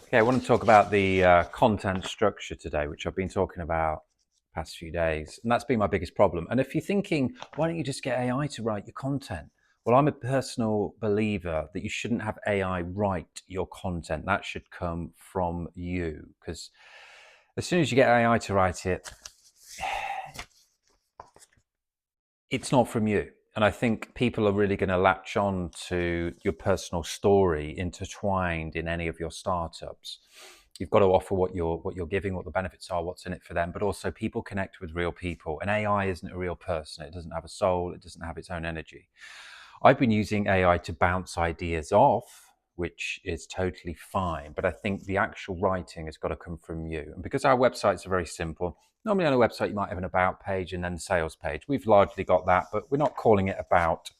Okay, I want to talk about the content structure today, which I've been talking about the past few days, and that's been my biggest problem. And if you're thinking, why don't you just get AI to write your content? Well, I'm a personal believer that you shouldn't have AI write your content. That should come from you, because as soon as you get AI to write it, it's not from you. And I think people are really going to latch on to your personal story intertwined in any of your startups. You've got to offer what you're giving, what the benefits are, what's in it for them, but also people connect with real people. And AI isn't a real person. It doesn't have a soul. It doesn't have its own energy. I've been using AI to bounce ideas off, which is totally fine. But I think the actual writing has got to come from you. And because our websites are very simple, normally on a website you might have an about page and then the sales page. We've largely got that, but we're not calling it about.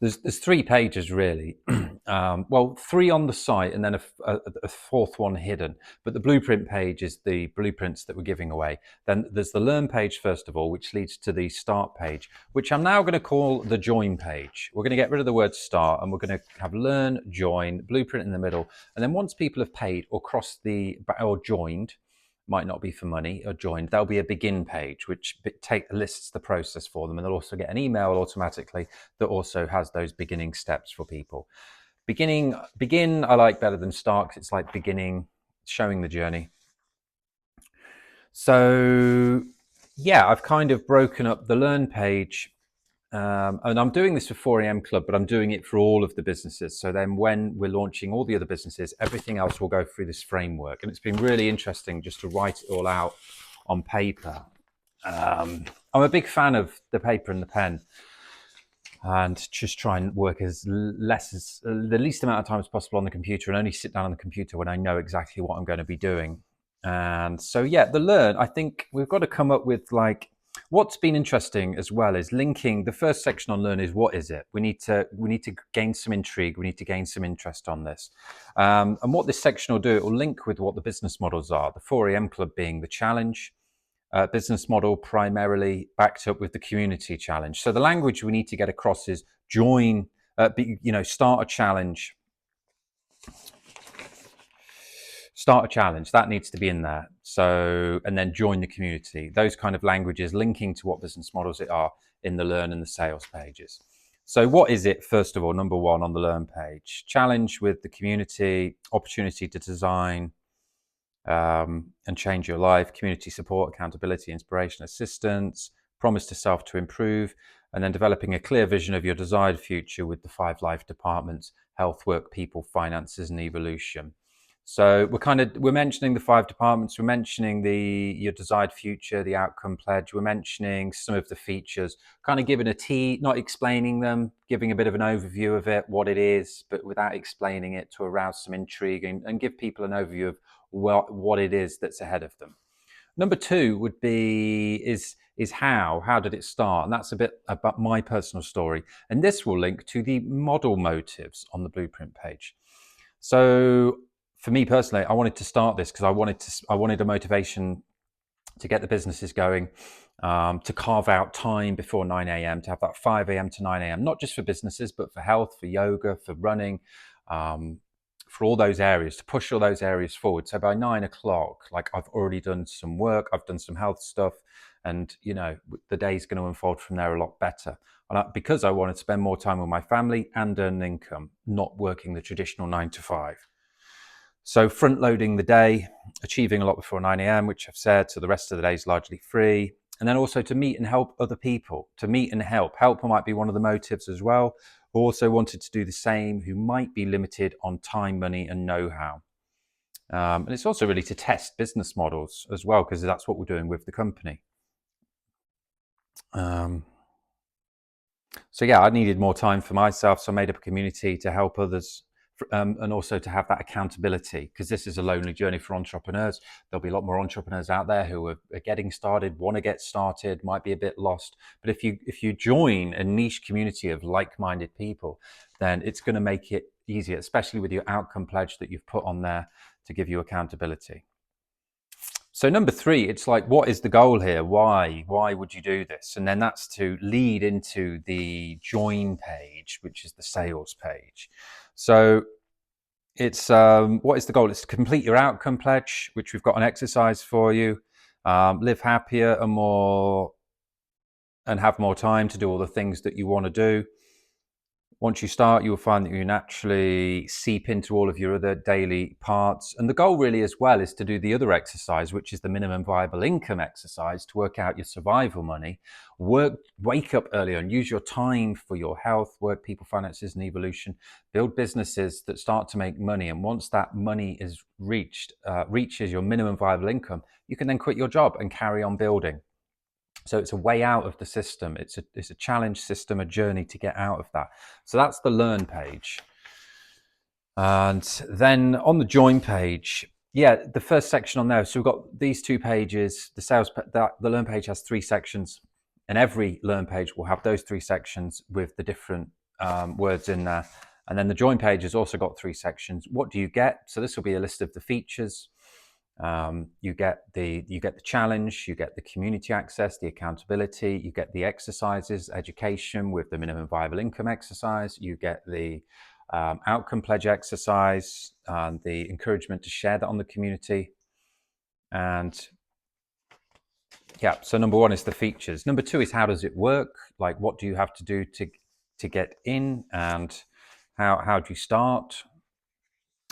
There's 3 pages really. Well, 3 on the site and then a fourth one hidden. But the blueprint page is the blueprints that we're giving away. Then there's the learn page first of all, which leads to the start page, which I'm now going to call the join page. We're going to get rid of the word start and we're going to have learn, join, blueprint in the middle. And then once people have paid or joined, might not be for money or joined, there'll be a begin page which lists the process for them, and they'll also get an email automatically that also has those beginning steps for people. Begin I like better than start because it's like beginning, showing the journey. So yeah, I've kind of broken up the learn page. And I'm doing this for 4am Club, but I'm doing it for all of the businesses. So then when we're launching all the other businesses, everything else will go through this framework. And it's been really interesting just to write it all out on paper. I'm a big fan of the paper and the pen, and just try and work the least amount of time as possible on the computer, and only sit down on the computer when I know exactly what I'm going to be doing. And so, yeah, the learn, I think we've got to come up with like, what's been interesting as well is linking the first section on learn is what is it? We need to gain some intrigue. We need to gain some interest on this. And what this section will do, it will link with what the business models are. The 4am Club being the challenge, business model primarily backed up with the community challenge. So the language we need to get across is join, start a challenge. Start a challenge, that needs to be in there. So, and then join the community. Those kind of languages linking to what business models it are in the learn and the sales pages. So what is it, first of all, number 1 on the learn page? Challenge with the community, opportunity to design and change your life, community support, accountability, inspiration, assistance, promise to self to improve, and then developing a clear vision of your desired future with the 5 life departments: health, work, people, finances, and evolution. So we're mentioning the 5 departments. We're mentioning your desired future, the outcome pledge. We're mentioning some of the features, kind of giving not explaining them, giving a bit of an overview of it, what it is, but without explaining it, to arouse some intrigue and give people an overview of what it is that's ahead of them. Number 2 would be is how did it start? And that's a bit about my personal story. And this will link to the model motives on the blueprint page. So for me personally, I wanted to start this because I wanted a motivation to get the businesses going, to carve out time before 9am, to have that 5am to 9am, not just for businesses, but for health, for yoga, for running, for all those areas, to push all those areas forward. So by 9 o'clock, like, I've already done some work, I've done some health stuff, and the day's going to unfold from there a lot better. And because I wanted to spend more time with my family and earn an income, not working the traditional 9 to 5. So front loading the day, achieving a lot before 9am, which I've said, so the rest of the day is largely free. And then also to meet and help other people, to meet and help. Help might be one of the motives as well. Also wanted to do the same, who might be limited on time, money, and know-how. And it's also really to test business models as well, because that's what we're doing with the company. So yeah, I needed more time for myself, so I made up a community to help others. And also to have that accountability, because this is a lonely journey for entrepreneurs. There'll be a lot more entrepreneurs out there who are getting started, want to get started, might be a bit lost. But if you join a niche community of like-minded people, then it's going to make it easier, especially with your outcome pledge that you've put on there to give you accountability. So number 3, it's like, what is the goal here? Why would you do this? And then that's to lead into the join page, which is the sales page. So It's what is the goal? It's to complete your outcome pledge, which we've got an exercise for you. Live happier and more, and have more time to do all the things that you want to do. Once you start, you'll find that you naturally seep into all of your other daily parts. And the goal really as well is to do the other exercise, which is the minimum viable income exercise, to work out your survival money. Wake up earlier and use your time for your health, work, people, finances, and evolution. Build businesses that start to make money. And once that money is reaches your minimum viable income, you can then quit your job and carry on building. So it's a way out of the system. It's a challenge system, a journey to get out of that. So that's the learn page. And then on the join page, yeah, the first section on there. So we've got these two pages. The learn page has 3 sections, and every learn page will have those 3 sections with the different words in there. And then the join page has also got 3 sections. What do you get? So this will be a list of the features. You get the challenge, you get the community access, the accountability, you get the exercises, education with the minimum viable income exercise, you get the outcome pledge exercise, and the encouragement to share that on the community. And yeah, so number 1 is the features. Number 2 is how does it work? Like, what do you have to do to get in, and how do you start?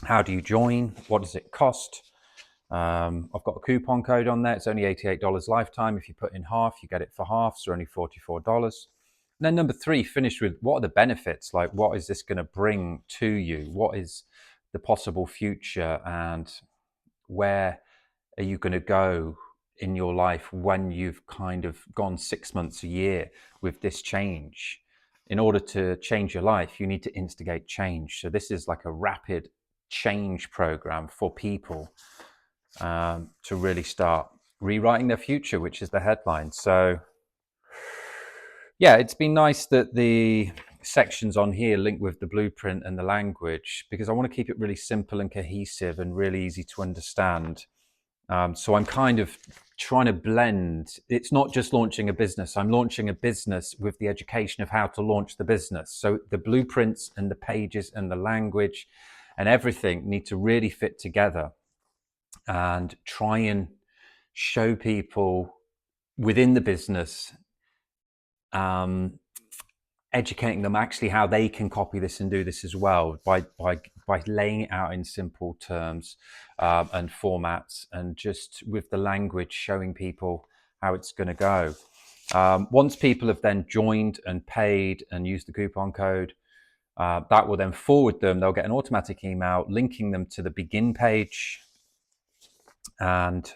How do you join? What does it cost? I've got a coupon code on there. It's only $88 lifetime. If you put in half, you get it for half, so only $44. And then number 3, finish with what are the benefits? Like, what is this going to bring to you? What is the possible future, and where are you going to go in your life when you've kind of gone 6 months, a year with this change? In order to change your life, you need to instigate change. So this is like a rapid change program for people to really start rewriting their future, which is the headline. So yeah, it's been nice that the sections on here link with the blueprint and the language, because I want to keep it really simple and cohesive and really easy to understand. So I'm kind of trying to blend. It's not just launching a business. I'm launching a business with the education of how to launch the business. So the blueprints and the pages and the language and everything need to really fit together, and try and show people within the business, educating them actually how they can copy this and do this as well, by laying it out in simple terms and formats, and just with the language showing people how it's going to go. Once people have then joined and paid and used the coupon code, that will then forward them. They'll get an automatic email linking them to the begin page, and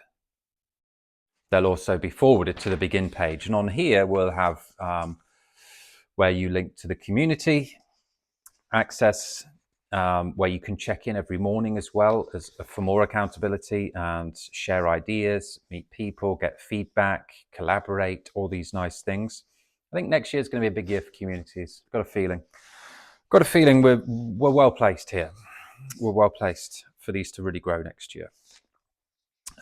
they'll also be forwarded to the begin page. And on here, we'll have where you link to the community access, where you can check in every morning as well as for more accountability and share ideas, meet people, get feedback, collaborate, all these nice things. I think next year is going to be a big year for communities. Got a feeling we're well placed here. We're well placed for these to really grow next year.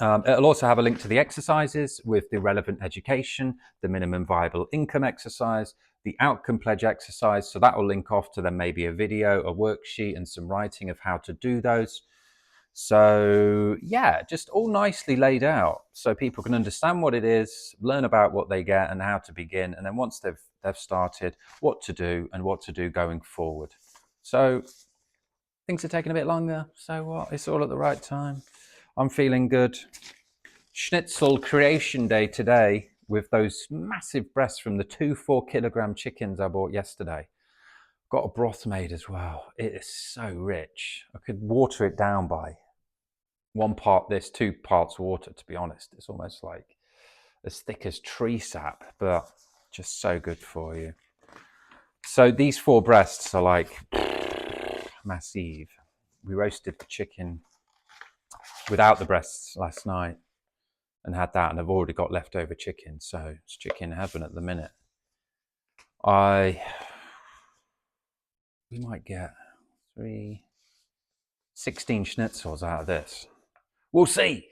It'll also have a link to the exercises with the relevant education, the minimum viable income exercise, the outcome pledge exercise. So that will link off to then maybe a video, a worksheet, and some writing of how to do those. So yeah, just all nicely laid out so people can understand what it is, learn about what they get and how to begin. And then once they've started, what to do and what to do going forward. So things are taking a bit longer. So what? It's all at the right time. I'm feeling good. Schnitzel creation day today with those massive breasts from the 2 4-kilogram chickens I bought yesterday. Got a broth made as well. It is so rich. I could water it down by 1 part this, 2 parts water, to be honest. It's almost like as thick as tree sap, but just so good for you. So these 4 breasts are like massive. We roasted the chicken without the breasts last night and had that, and I've already got leftover chicken, so it's chicken heaven at the minute. We might get 16 schnitzels out of this. We'll see.